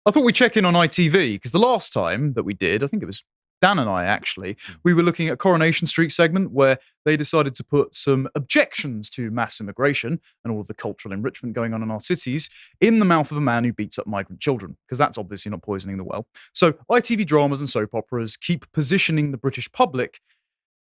I thought we'd check in on ITV, because the last time that we did, I think it was Dan and I actually, we were looking at Coronation Street segment where they decided to put some objections to mass immigration and all of the cultural enrichment going on in our cities in the mouth of a man who beats up migrant children, because that's obviously not poisoning the well. So ITV dramas and soap operas keep positioning the British public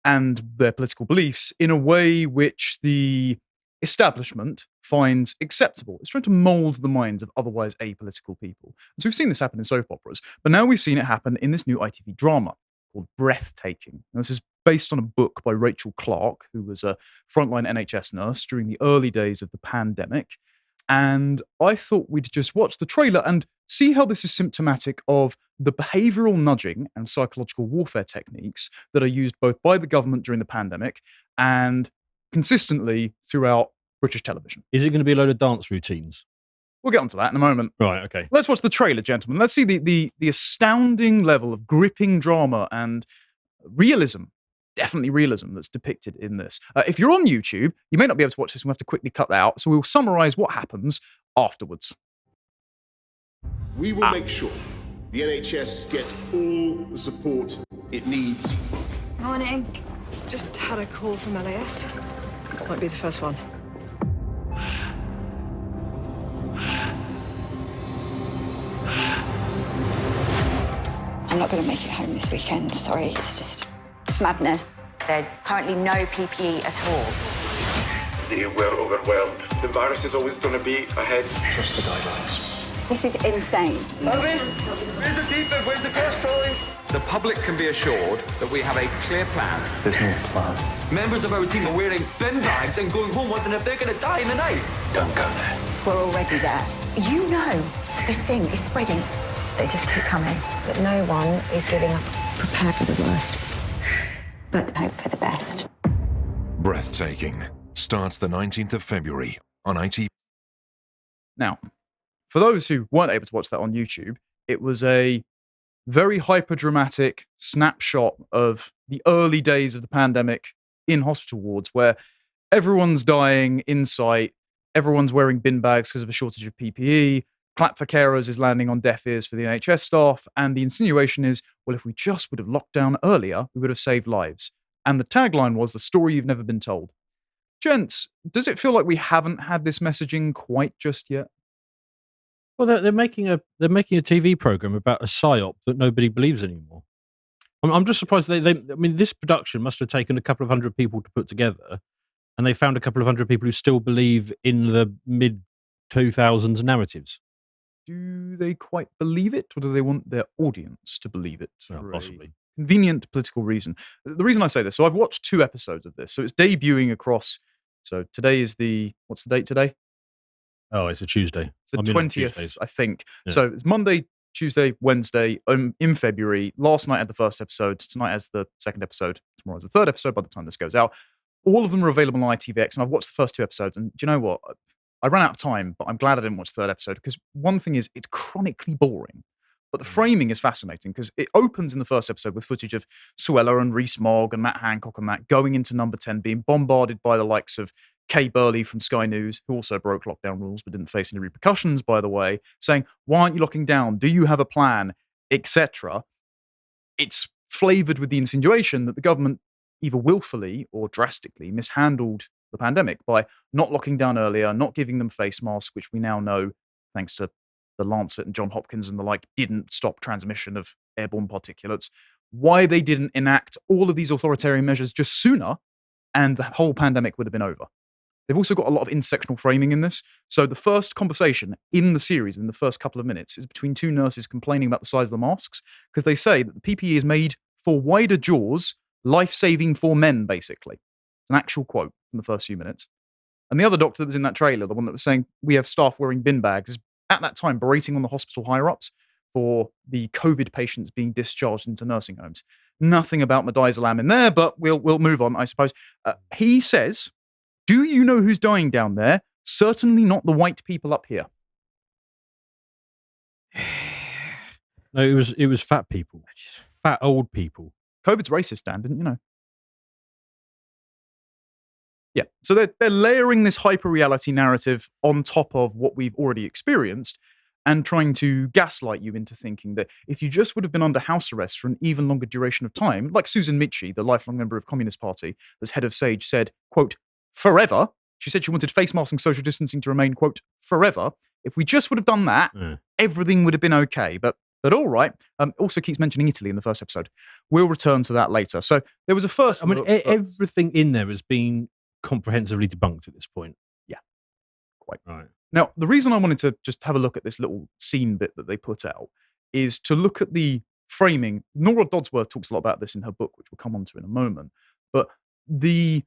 and their political beliefs in a way which the establishment finds acceptable. It's trying to mold the minds of otherwise apolitical people. And so we've seen this happen in soap operas, but now we've seen it happen in this new ITV drama called Breathtaking. And this is based on a book by Rachel Clark, who was a frontline NHS nurse during the early days of the pandemic. And I thought we'd just watch the trailer and see how this is symptomatic of the behavioral nudging and psychological warfare techniques that are used both by the government during the pandemic and consistently throughout British television. Is it going to be a load of dance routines? We'll get onto that in a moment. Right, okay. Let's watch the trailer, gentlemen. Let's see the astounding level of gripping drama and realism, definitely realism, that's depicted in this. If you're on YouTube, you may not be able to watch this, and we'll have to quickly cut that out, so we'll summarise what happens afterwards. We will make sure the NHS gets all the support it needs. Morning. Just had a call from LAS. Might be the first one. I'm not going to make it home this weekend, sorry. It's madness. There's currently no PPE at all. They were overwhelmed. The virus is always going to be ahead. Trust the guidelines. This is insane. Irving, where's the defense? Where's the gas trolley? The public can be assured that we have a clear plan. There's no plan. Members of our team are wearing bin bags and going home wondering if they're going to die in the night. Don't go there. We're already there. You know this thing is spreading. They just keep coming, but no one is giving up. Prepare for the worst, but hope for the best. Breathtaking starts the 19th of February on ITV. Now, for those who weren't able to watch that on YouTube, it was a very hyper-dramatic snapshot of the early days of the pandemic in hospital wards where everyone's dying in sight, everyone's wearing bin bags because of a shortage of PPE, clap for carers is landing on deaf ears for the NHS staff, and the insinuation is, well, if we just would have locked down earlier, we would have saved lives. And the tagline was, the story you've never been told. Gents, does it feel like we haven't had this messaging quite just yet? Well, they're making a TV program about a psyop that nobody believes anymore. I'm just surprised I mean, this production must have taken a couple of hundred people to put together, and they found a couple of hundred people who still believe in the mid-2000s narratives. Do they quite believe it, or do they want their audience to believe it? Well, possibly. Convenient political reason. The reason I say this, so I've watched 2 episodes of this, so it's debuting across, so today is what's the date today? Oh, it's a Tuesday. It's the 20th, I think. Yeah. So it's Monday, Tuesday, Wednesday in February. Last night had the first episode. Tonight has the second episode. Tomorrow is the third episode by the time this goes out. All of them are available on ITVX, and I've watched the first 2 episodes. And do you know what? I ran out of time, but I'm glad I didn't watch the third episode, because one thing is, it's chronically boring. But the framing is fascinating, because it opens in the first episode with footage of Suella and Rees-Mogg and Matt Hancock and that going into number 10, being bombarded by the likes of Kay Burley from Sky News, who also broke lockdown rules but didn't face any repercussions, by the way, saying, why aren't you locking down? Do you have a plan? Etc. It's flavoured with the insinuation that the government either willfully or drastically mishandled the pandemic by not locking down earlier, not giving them face masks, which we now know, thanks to the Lancet and John Hopkins and the like, didn't stop transmission of airborne particulates, why they didn't enact all of these authoritarian measures just sooner, and the whole pandemic would have been over. They've also got a lot of intersectional framing in this. So the first conversation in the series, in the first couple of minutes, is between 2 nurses complaining about the size of the masks, because they say that the PPE is made for wider jaws, life-saving for men, basically. It's an actual quote from the first few minutes. And the other doctor that was in that trailer, the one that was saying, we have staff wearing bin bags, is at that time berating on the hospital higher-ups for the COVID patients being discharged into nursing homes. Nothing about Midazolam in there, but we'll move on, I suppose. He says, do you know who's dying down there? Certainly not the white people up here. No, it was fat people. Fat old people. COVID's racist, Dan, didn't you know? Yeah, so they're layering this hyper-reality narrative on top of what we've already experienced. and trying to gaslight you into thinking that if you just would have been under house arrest for an even longer duration of time, like Susan Michie, the lifelong member of Communist Party, as head of SAGE, said, quote, forever. She said she wanted face masks and social distancing to remain, quote, forever. If we just would have done that, everything would have been okay. But all right. Also keeps mentioning Italy in the first episode. We'll return to that later. So there was a first. I mean, everything in there has been comprehensively debunked at this point. Yeah, quite right. Now, the reason I wanted to just have a look at this little scene bit that they put out is to look at the framing. Nora Dodsworth talks a lot about this in her book, which we'll come on to in a moment. But the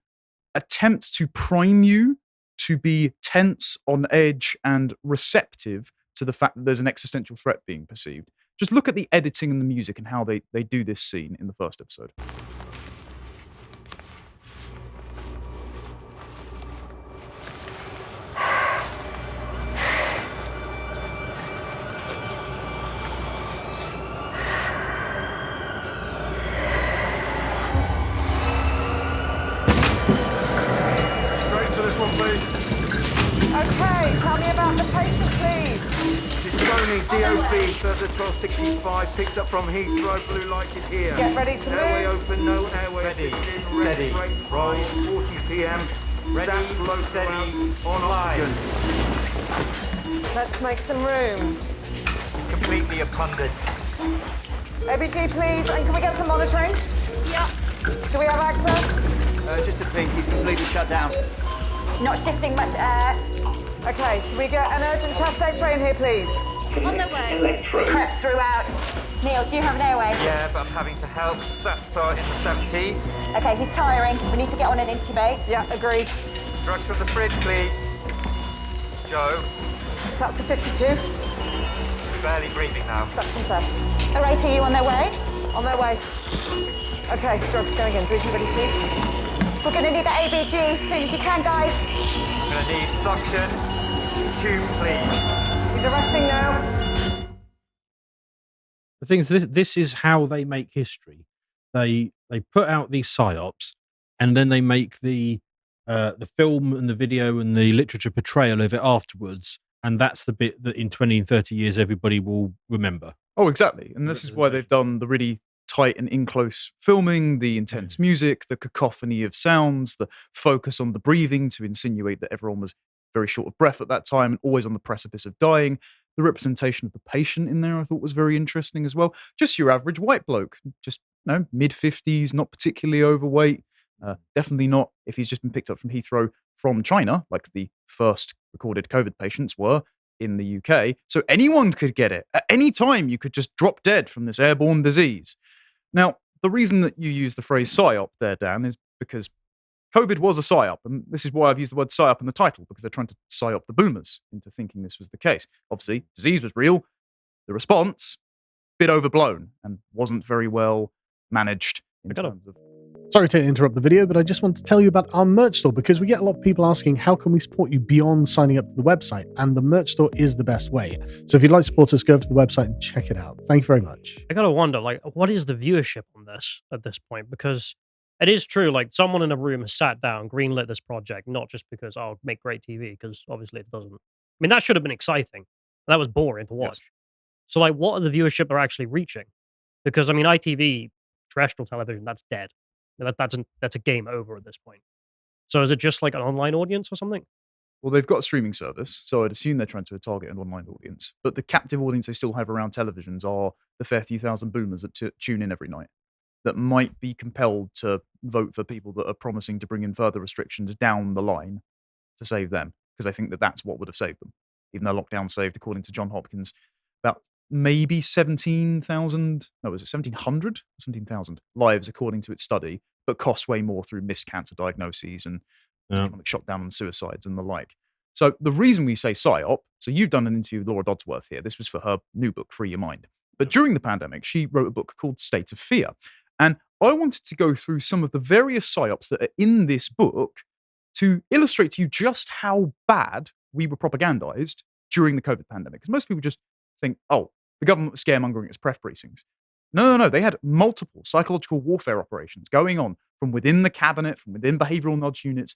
attempt to prime you to be tense, on edge, and receptive to the fact that there's an existential threat being perceived. Just look at the editing and the music and how they do this scene in the first episode. Okay, tell me about the patient, please. Tony, DOB, further 1265, picked up from Heathrow, blue light is here. Get ready to airway move. Open, no airway. Ready, Steady, roll, 40 p.m. Ready, low steady, on oxygen. Let's make some room. He's completely abundant. ABG, please, and can we get some monitoring? Yeah. Do we have access? Just a ping, he's completely shut down. Not shifting much air. Okay, can we get an urgent chest x-ray in here, please? On the way. Crept throughout. Neil, do you have an airway? Yeah, but I'm having to help. SAPs are in the 70s. Okay, he's tiring. We need to get on and intubate. Yeah, agreed. Drugs from the fridge, please. Joe, So that's a 52. he's barely breathing now. Suction set. All right, are you on their way? On their way. Okay, drugs going in. Bougie, ready, please? We're going to need the ABG as soon as you can, guys. I'm gonna need suction. Tube, please. He's arresting now. The thing is, this is how they make history. They put out these psyops, and then they make the film and the video and the literature portrayal of it afterwards, and that's the bit that in 20 and 30 years everybody will remember. Oh, exactly. And this is why they've done the really tight and in-close filming, the intense music, the cacophony of sounds, the focus on the breathing to insinuate that everyone was very short of breath at that time and always on the precipice of dying. The representation of the patient in there I thought was very interesting as well. Just your average white bloke, just mid-50s, not particularly overweight. Definitely not if he's just been picked up from Heathrow from China, like the first recorded COVID patients were in the UK. So anyone could get it. At any time, you could just drop dead from this airborne disease. Now, the reason that you use the phrase psyop there, Dan, is because COVID was a psyop, and this is why I've used the word psyop in the title, because they're trying to psyop the boomers into thinking this was the case. Obviously, disease was real. The response, bit overblown and wasn't very well managed in terms of... Sorry to interrupt the video, but I just want to tell you about our merch store, because we get a lot of people asking how can we support you beyond signing up to the website, and the merch store is the best way. So if you'd like to support us, go over to the website and check it out. Thank you very much. I gotta wonder, what is the viewership on this at this point? Because it is true, someone in a room has sat down, greenlit this project, not just because I'll make great TV, because obviously it doesn't. I mean, that should have been exciting. That was boring to watch. Yes. So, what are the viewership they're actually reaching? Because, I mean, ITV, terrestrial television, that's dead. That's a game over at this point. So is it just like an online audience or something? Well, they've got a streaming service, so I'd assume they're trying to target an online audience. But the captive audience they still have around televisions are the fair few thousand boomers that tune in every night, that might be compelled to vote for people that are promising to bring in further restrictions down the line to save them, because they think that that's what would have saved them. Even though lockdown saved, according to John Hopkins, about maybe 17,000, no, was it 1,700? 17,000 lives, according to its study, but costs way more through missed cancer diagnoses and economic shutdown and suicides and the like. So the reason we say PSYOP, so you've done an interview with Laura Dodsworth here. This was for her new book, Free Your Mind. But during the pandemic, she wrote a book called State of Fear. And I wanted to go through some of the various PSYOPs that are in this book to illustrate to you just how bad we were propagandized during the COVID pandemic. Because most people just think, oh, the government was scaremongering its press briefings. No. They had multiple psychological warfare operations going on from within the cabinet, from within behavioral nudge units.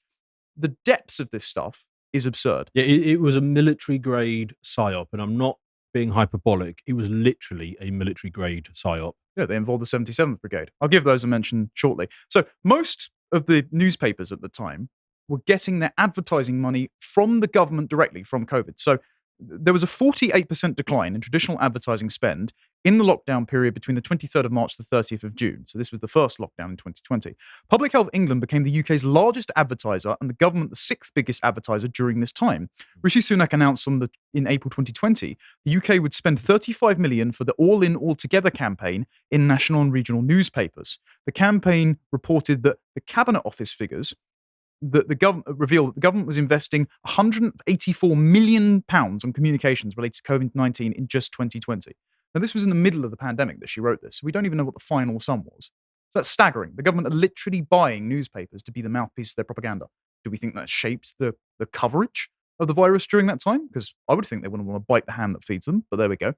The depths of this stuff is absurd. Yeah, it was a military grade PSYOP, and I'm not being hyperbolic. It was literally a military-grade psyop. Yeah, they involved the 77th Brigade. I'll give those a mention shortly. So most of the newspapers at the time were getting their advertising money from the government directly from COVID. So there was a 48% decline in traditional advertising spend in the lockdown period between the 23rd of March to the 30th of June. So this was the first lockdown in 2020. Public Health England became the UK's largest advertiser and the government the sixth biggest advertiser during this time. Rishi Sunak announced in April 2020, the UK would spend 35 million for the All In, All Together campaign in national and regional newspapers. The campaign reported that the Cabinet Office figures that the government revealed that the government was investing £184 million on communications related to COVID-19 in just 2020. Now, this was in the middle of the pandemic that she wrote this, so we don't even know what the final sum was. So that's staggering. The government are literally buying newspapers to be the mouthpiece of their propaganda. Do we think that shaped the coverage of the virus during that time? Because I would think they wouldn't want to bite the hand that feeds them, but there we go.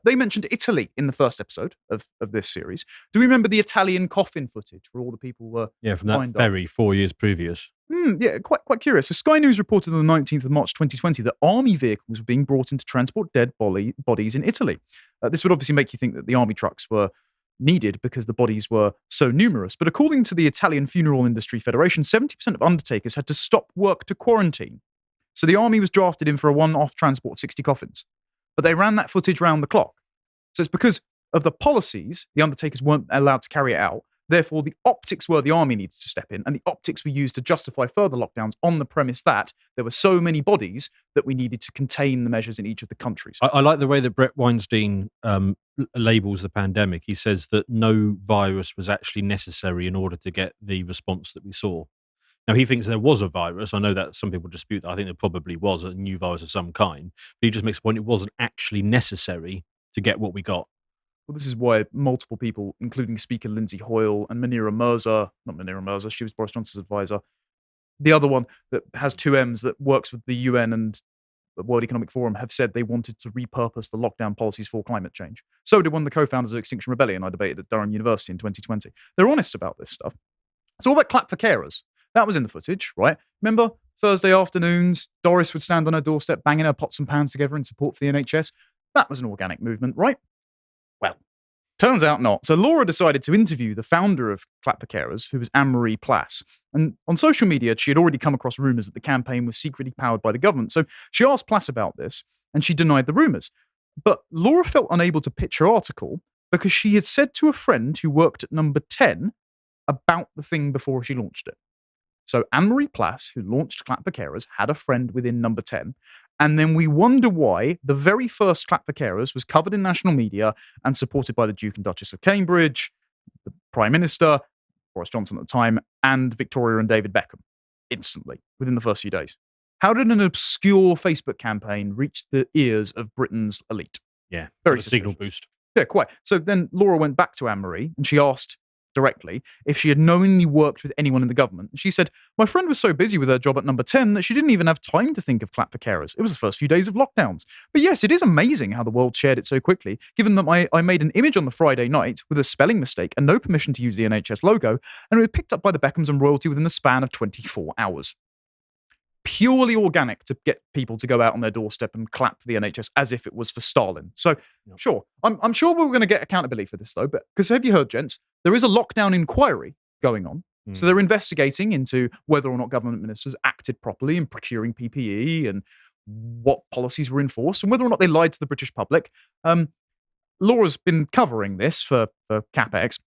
They mentioned Italy in the first episode of this series. Do we remember the Italian coffin footage where all the people were from that ferry 4 years previous? Yeah, quite curious. So Sky News reported on the 19th of March 2020 that army vehicles were being brought in to transport dead bodies in Italy. This would obviously make you think that the army trucks were needed because the bodies were so numerous. But according to the Italian Funeral Industry Federation, 70% of undertakers had to stop work to quarantine. So the army was drafted in for a one-off transport of 60 coffins. But they ran that footage round the clock. So it's because of the policies, the undertakers weren't allowed to carry it out. Therefore, the optics were the army needs to step in, and the optics were used to justify further lockdowns on the premise that there were so many bodies that we needed to contain the measures in each of the countries. I like the way that Brett Weinstein labels the pandemic. He says that no virus was actually necessary in order to get the response that we saw. Now, he thinks there was a virus. I know that some people dispute that. I think there probably was a new virus of some kind. But he just makes the point it wasn't actually necessary to get what we got. Well, this is why multiple people, including Speaker Lindsay Hoyle and Munira Mirza, not Munira Mirza, she was Boris Johnson's advisor, the other one that has two M's that works with the UN and the World Economic Forum, have said they wanted to repurpose the lockdown policies for climate change. So did one of the co-founders of Extinction Rebellion I debated at Durham University in 2020. They're honest about this stuff. It's all about clap for carers. That was in the footage, right? Remember, Thursday afternoons, Doris would stand on her doorstep banging her pots and pans together in support for the NHS. That was an organic movement, right? Well, turns out not. So Laura decided to interview the founder of Clap for Carers, who was Anne-Marie Plass. And on social media, she had already come across rumours that the campaign was secretly powered by the government. So she asked Plass about this, and she denied the rumours. But Laura felt unable to pitch her article because she had said to a friend who worked at Number 10 about the thing before she launched it. So Anne-Marie Plass, who launched Clap for Carers, had a friend within Number 10. And then we wonder why the very first Clap for Carers was covered in national media and supported by the Duke and Duchess of Cambridge, the Prime Minister, Boris Johnson at the time, and Victoria and David Beckham, instantly, within the first few days. How did an obscure Facebook campaign reach the ears of Britain's elite? Yeah, very signal boost. Yeah, quite. So then Laura went back to Anne-Marie and she asked directly if she had knowingly worked with anyone in the government. And she said, my friend was so busy with her job at Number 10 that she didn't even have time to think of Clap for Carers. It was the first few days of lockdowns. But yes, it is amazing how the world shared it so quickly, given that I made an image on the Friday night with a spelling mistake and no permission to use the NHS logo, and it was picked up by the Beckhams and royalty within the span of 24 hours. Purely organic to get people to go out on their doorstep and clap for the NHS as if it was for Stalin. So, sure. I'm sure we're going to get accountability for this, though, but because have you heard, gents, there is a lockdown inquiry going on. So they're investigating into whether or not government ministers acted properly in procuring PPE and what policies were enforced and whether or not they lied to the British public. Laura's been covering this for CapEx.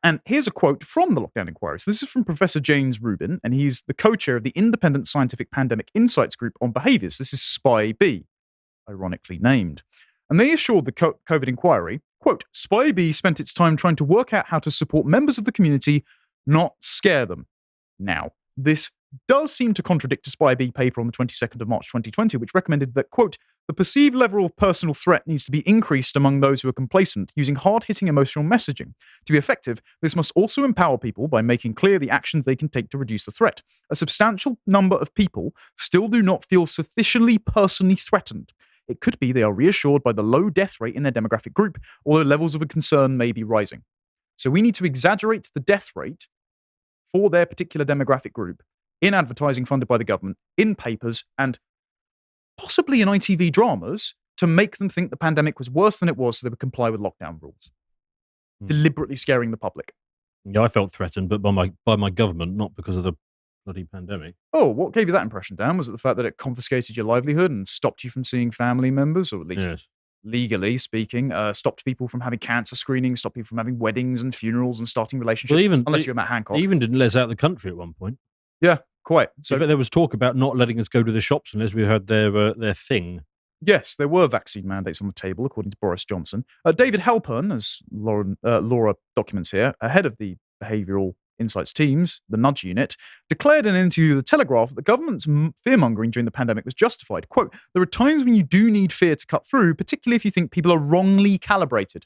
And here's a quote from the lockdown inquiry. So this is from Professor James Rubin, and he's the co-chair of the Independent Scientific Pandemic Insights Group on Behaviours. This is SPY-B, ironically named. And they assured the COVID inquiry, quote, SPY-B spent its time trying to work out how to support members of the community, not scare them. Now, this does seem to contradict a SPY-B paper on the 22nd of March 2020, which recommended that, quote, the perceived level of personal threat needs to be increased among those who are complacent, using hard-hitting emotional messaging. To be effective, this must also empower people by making clear the actions they can take to reduce the threat. A substantial number of people still do not feel sufficiently personally threatened. It could be they are reassured by the low death rate in their demographic group, although levels of concern may be rising. So we need to exaggerate the death rate for their particular demographic group in advertising funded by the government, in papers, and possibly in ITV dramas to make them think the pandemic was worse than it was so they would comply with lockdown rules. Deliberately scaring the public. Yeah, I felt threatened, but by my government, not because of the bloody pandemic. Oh, what gave you that impression, Dan? Was it the fact that it confiscated your livelihood and stopped you from seeing family members, or at least legally speaking, stopped people from having cancer screenings, stopped people from having weddings and funerals and starting relationships, unless you're Matt Hancock. They even didn't let us out of the country at one point. Yeah, quite. So there was talk about not letting us go to the shops unless we heard their thing. Yes, there were vaccine mandates on the table, according to Boris Johnson. David Halpern, as Laura documents here, head of the Behavioural Insights teams, the Nudge Unit, declared in an interview with The Telegraph that the government's fear-mongering during the pandemic was justified. Quote, there are times when you do need fear to cut through, particularly if you think people are wrongly calibrated.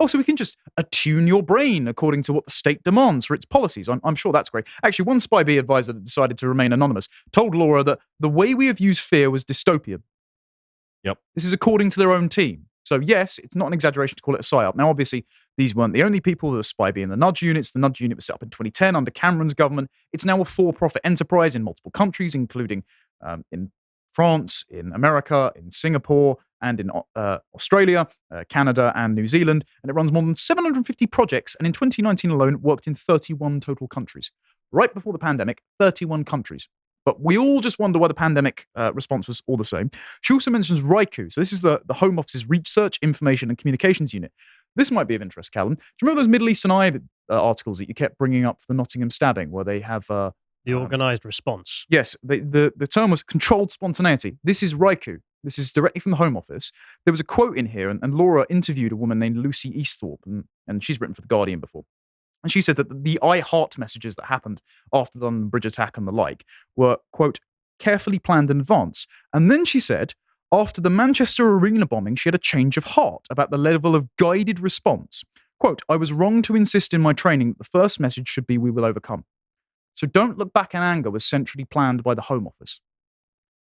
Oh, so we can just attune your brain according to what the state demands for its policies. I'm sure that's great. Actually, one Spy B advisor that decided to remain anonymous told Laura that the way we have used fear was dystopian. Yep. This is according to their own team. So yes, it's not an exaggeration to call it a psyop. Now, obviously, these weren't the only people that were Spy B in the Nudge Units. The Nudge Unit was set up in 2010 under Cameron's government. It's now a for-profit enterprise in multiple countries, including in France, in America, in Singapore, and in Australia, Canada, and New Zealand. And it runs more than 750 projects. And in 2019 alone, it worked in 31 total countries. Right before the pandemic, 31 countries. But we all just wonder why the pandemic response was all the same. She also mentions RIKU. So this is the Home Office's Research, Information and Communications Unit. This might be of interest, Callum. Do you remember those Middle Eastern Eye articles that you kept bringing up for the Nottingham stabbing, where they have... the organised response. Yes, the term was controlled spontaneity. This is RIKU. This is directly from the Home Office. There was a quote in here, and Laura interviewed a woman named Lucy Easthorpe, and she's written for The Guardian before. And she said that the I heart messages that happened after the London Bridge attack and the like were, quote, carefully planned in advance. And then she said, after the Manchester Arena bombing, she had a change of heart about the level of guided response. Quote, I was wrong to insist in my training that the first message should be we will overcome. So Don't Look Back in Anger was centrally planned by the Home Office.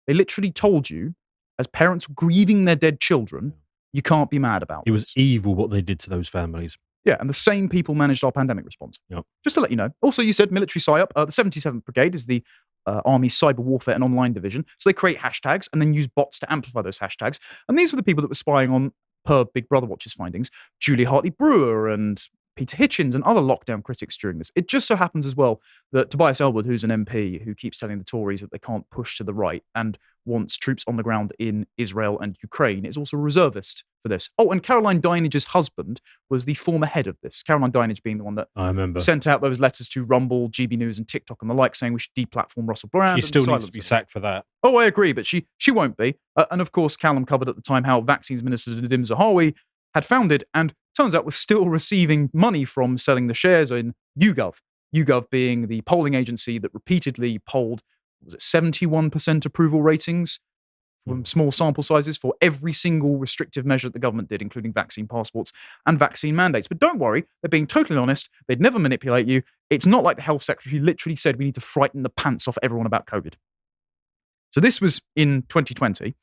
They literally told you, as parents grieving their dead children, you can't be mad about it. It was evil what they did to those families. Yeah, and the same people managed our pandemic response. Yep. Just to let you know. Also, you said military psyop. The 77th Brigade is the Army's cyber warfare and online division. So they create hashtags and then use bots to amplify those hashtags. And these were the people that were spying on, per Big Brother Watch's findings, Julie Hartley-Brewer and Peter Hitchens and other lockdown critics during this. It just so happens as well that Tobias Ellwood, who's an MP who keeps telling the Tories that they can't push to the right and wants troops on the ground in Israel and Ukraine, is also a reservist for this. Oh, and Caroline Dynage's husband was the former head of this. Caroline Dynage being the one that I remember sent out those letters to Rumble, GB News and TikTok and the like saying we should deplatform Russell Brand. She still needs to be sacked for that. Oh, I agree, but she won't be. And of course, Callum covered at the time how Vaccines Minister Nadim Zahawi had founded and turns out was still receiving money from selling the shares in YouGov. YouGov being the polling agency that repeatedly polled, was it 71% approval ratings from small sample sizes for every single restrictive measure that the government did, including vaccine passports and vaccine mandates. But don't worry, they're being totally honest. They'd never manipulate you. It's not like the health secretary literally said we need to frighten the pants off everyone about COVID. So this was in 2020.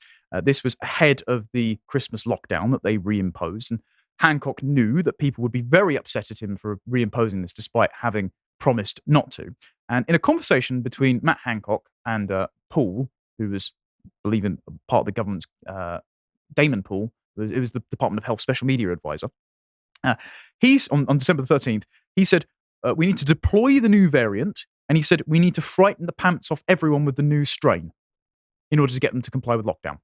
This was ahead of the Christmas lockdown that they reimposed. And Hancock knew that people would be very upset at him for reimposing this despite having promised not to. And in a conversation between Matt Hancock and Poole, who was, I believe, in part of the government's, Damon Poole, it was the Department of Health Special Media Advisor, he's, on December the 13th, he said, we need to deploy the new variant, and he said, we need to frighten the pants off everyone with the new strain in order to get them to comply with lockdown.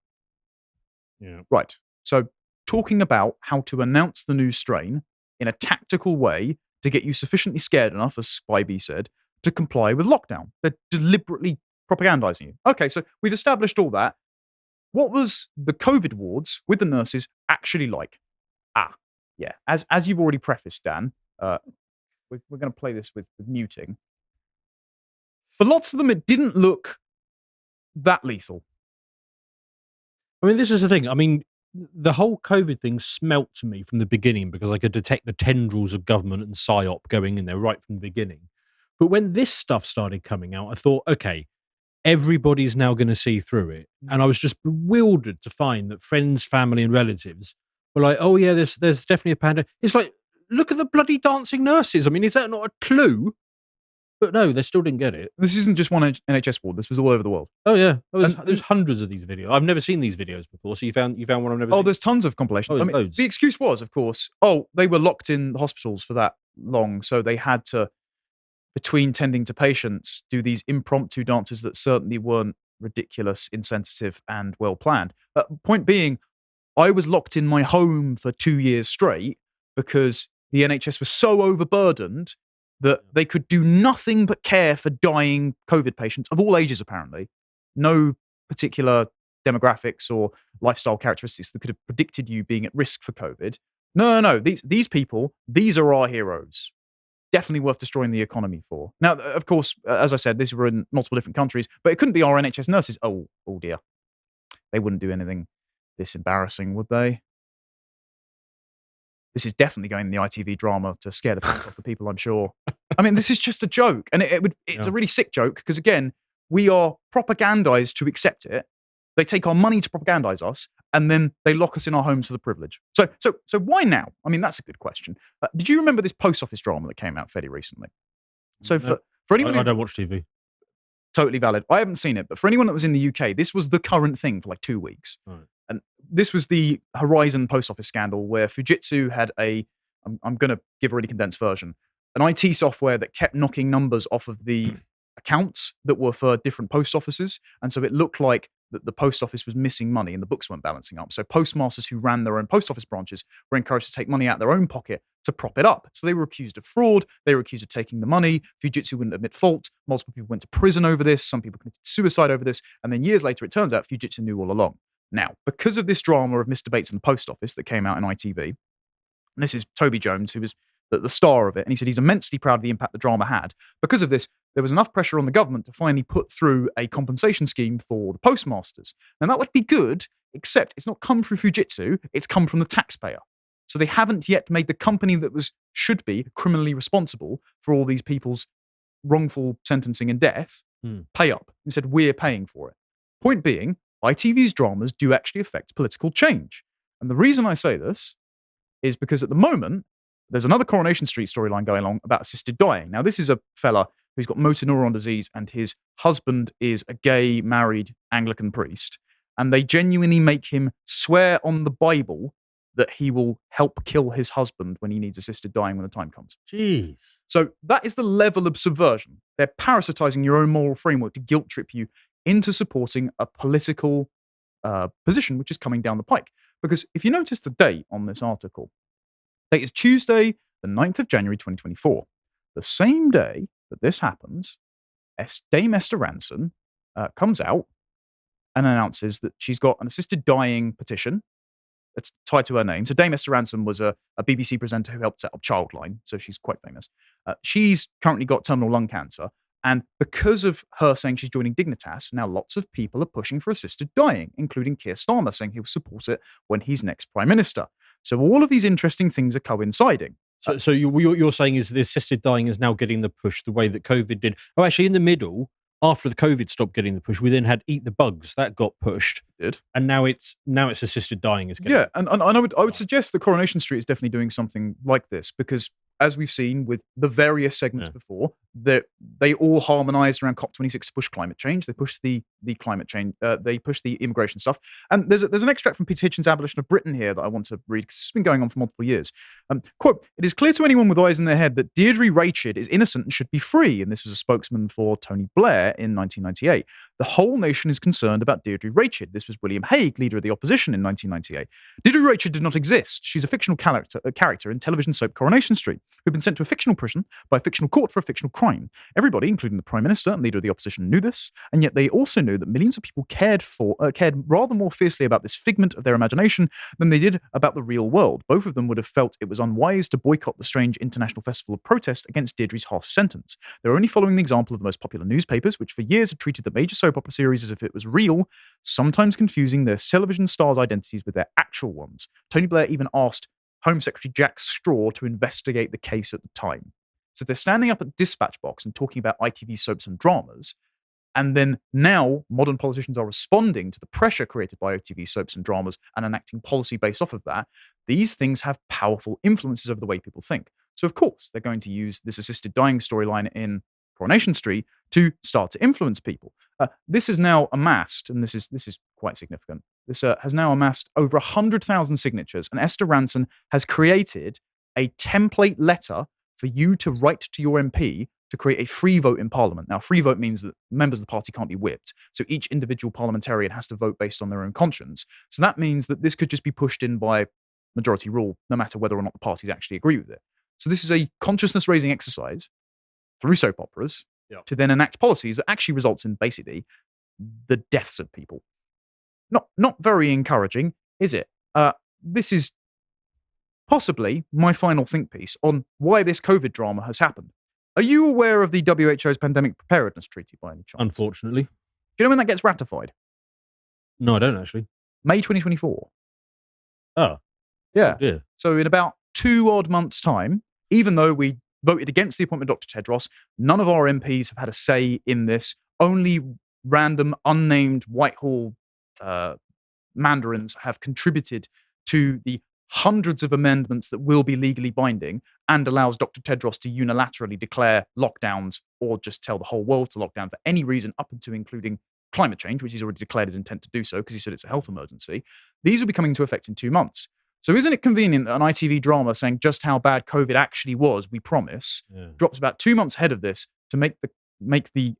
Yeah. Right. So talking about how to announce the new strain in a tactical way to get you sufficiently scared enough, as Spy B said, to comply with lockdown. They're deliberately propagandizing you. Okay, so we've established all that. What was the COVID wards with the nurses actually like? Yeah. As you've already prefaced, Dan, we're going to play this with muting. For lots of them, it didn't look that lethal. I mean, this is the thing. I mean, the whole COVID thing smelt to me from the beginning because I could detect the tendrils of government and psyop going in there right from the beginning. But when this stuff started coming out, I thought, okay, everybody's now going to see through it. And I was just bewildered to find that friends, family, and relatives were like, oh, yeah, there's definitely a pandemic. It's like, look at the bloody dancing nurses. I mean, is that not a clue? But no, they still didn't get it. This isn't just one NHS ward. This was all over the world. Oh yeah, And- there's hundreds of these videos. I've never seen these videos before. So you found one I've never Oh, seen. there's tons of compilations. Oh, I mean, loads. the excuse was, of course, they were locked in the hospitals for that long, so they had to, between tending to patients, do these impromptu dances that certainly weren't ridiculous, insensitive, and well planned. Point being, I was locked in my home for 2 years straight because the NHS was so overburdened that they could do nothing but care for dying COVID patients of all ages, apparently. No particular demographics or lifestyle characteristics that could have predicted you being at risk for COVID. No. These people, these are our heroes. Definitely worth destroying the economy for. Now, of course, as I said, these were in multiple different countries, but it couldn't be our NHS nurses. Oh dear. They wouldn't do anything this embarrassing, would they? This is definitely going in the ITV drama to scare the pants off the people, I'm sure. I mean, this is just a joke. And it's a really sick joke because, again, we are propagandized to accept it. They take our money to propagandize us, and then they lock us in our homes for the privilege. So why now? I mean, that's a good question. Did you remember this post office drama that came out fairly recently? So for anyone I don't watch TV. Totally valid. I haven't seen it, but for anyone that was in the UK, this was the current thing for like 2 weeks. Right. And this was the Horizon post office scandal where Fujitsu had I'm going to give a really condensed version, an IT software that kept knocking numbers off of the accounts that were for different post offices. And so it looked like the post office was missing money and the books weren't balancing up. So postmasters who ran their own post office branches were encouraged to take money out of their own pocket to prop it up. So they were accused of fraud. They were accused of taking the money. Fujitsu wouldn't admit fault. Multiple people went to prison over this. Some people committed suicide over this. And then years later, it turns out Fujitsu knew all along. Now, because of this drama of Mr. Bates in the post office that came out in ITV, and this is Toby Jones, who was the star of it, and he said he's immensely proud of the impact the drama had. Because of this, there was enough pressure on the government to finally put through a compensation scheme for the postmasters. Now, that would be good, except it's not come through Fujitsu, it's come from the taxpayer. So they haven't yet made the company that should be criminally responsible for all these people's wrongful sentencing and death pay up. Instead, we're paying for it. Point being, ITV's dramas do actually affect political change. And the reason I say this is because at the moment, there's another Coronation Street storyline going along about assisted dying. Now, this is a fella who's got motor neuron disease and his husband is a gay, married Anglican priest. And they genuinely make him swear on the Bible that he will help kill his husband when he needs assisted dying when the time comes. Jeez. So that is the level of subversion. They're parasitizing your own moral framework to guilt trip you into supporting a political position which is coming down the pike. Because if you notice the date on this article, date is Tuesday, the 9th of January, 2024. The same day that this happens, Dame Esther Ranson comes out and announces that she's got an assisted dying petition that's tied to her name. So Dame Esther Ranson was a BBC presenter who helped set up Childline, so she's quite famous. She's currently got terminal lung cancer, and because of her saying she's joining Dignitas, now lots of people are pushing for assisted dying, including Keir Starmer saying he'll support it when he's next Prime Minister. So all of these interesting things are coinciding. So you're saying is the assisted dying is now getting the push the way that COVID did. Oh, actually, in the middle, after the COVID stopped getting the push, we then had Eat the Bugs that got pushed. Did. And now it's assisted dying is getting. Yeah, and I would suggest that Coronation Street is definitely doing something like this because, as we've seen with the various segments before, that they all harmonized around COP26 to push climate change. They pushed the climate change. They pushed the immigration stuff. And there's an extract from Peter Hitchens' Abolition of Britain here that I want to read because it's been going on for multiple years. Quote, "It is clear to anyone with eyes in their head that Deirdre Rachid is innocent and should be free." And this was a spokesman for Tony Blair in 1998. "The whole nation is concerned about Deirdre Rachid." This was William Hague, leader of the opposition in 1998. "Deirdre Rachid did not exist. She's a fictional character in television soap Coronation Street, who'd been sent to a fictional prison by a fictional court for a fictional crime. Everybody, including the Prime Minister and leader of the opposition, knew this, and yet they also knew that millions of people cared rather more fiercely about this figment of their imagination than they did about the real world. Both of them would have felt it was unwise to boycott the strange international festival of protest against Deirdre's harsh sentence. They were only following the example of the most popular newspapers, which for years had treated the major soap opera series as if it was real, sometimes confusing their television stars' identities with their actual ones. Tony Blair even asked Home Secretary Jack Straw to investigate the case at the time." So they're standing up at Dispatch Box and talking about ITV soaps and dramas, and then now modern politicians are responding to the pressure created by ITV soaps and dramas and enacting policy based off of that. These things have powerful influences over the way people think. So of course they're going to use this assisted dying storyline in Coronation Street to start to influence people. This has now amassed, and this is quite significant. This has now amassed over 100,000 signatures, and Esther Ranson has created a template letter for you to write to your MP to create a free vote in Parliament. Now, free vote means that members of the party can't be whipped, so each individual parliamentarian has to vote based on their own conscience. So that means that this could just be pushed in by majority rule, no matter whether or not the parties actually agree with it. So this is a consciousness-raising exercise through soap operas to then enact policies that actually results in basically the deaths of people. Not very encouraging, is it? This is possibly my final think piece on why this COVID drama has happened. Are you aware of the WHO's Pandemic Preparedness Treaty by any chance? Unfortunately. Do you know when that gets ratified? No, I don't actually. May 2024. Oh. Yeah. Oh dear. So in about 2 odd months' time, even though we voted against the appointment of Dr. Tedros, none of our MPs have had a say in this. Only random, unnamed Whitehall mandarins have contributed to the hundreds of amendments that will be legally binding and allows Dr. Tedros to unilaterally declare lockdowns or just tell the whole world to lock down for any reason, up until including climate change, which he's already declared his intent to do so because he said it's a health emergency. These will be coming into effect in 2 months. So isn't it convenient that an ITV drama saying just how bad COVID actually was, we promise, drops about 2 months ahead of this to make the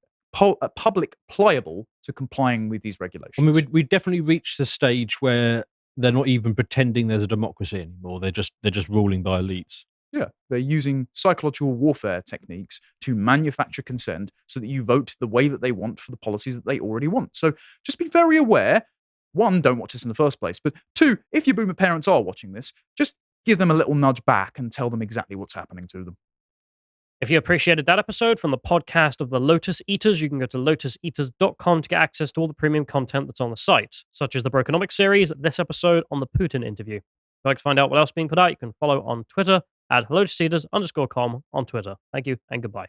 public pliable to complying with these regulations? I mean, we definitely reached the stage where they're not even pretending there's a democracy anymore. They're just ruling by elites. Yeah, they're using psychological warfare techniques to manufacture consent so that you vote the way that they want for the policies that they already want. So just be very aware. 1, don't watch this in the first place. But 2, if your boomer parents are watching this, just give them a little nudge back and tell them exactly what's happening to them. If you appreciated that episode from the podcast of the Lotus Eaters, you can go to lotuseaters.com to get access to all the premium content that's on the site, such as the Brokenomics series, this episode on the Putin interview. If you'd like to find out what else is being put out, you can follow on Twitter at lotuseaters_com on Twitter. Thank you and goodbye.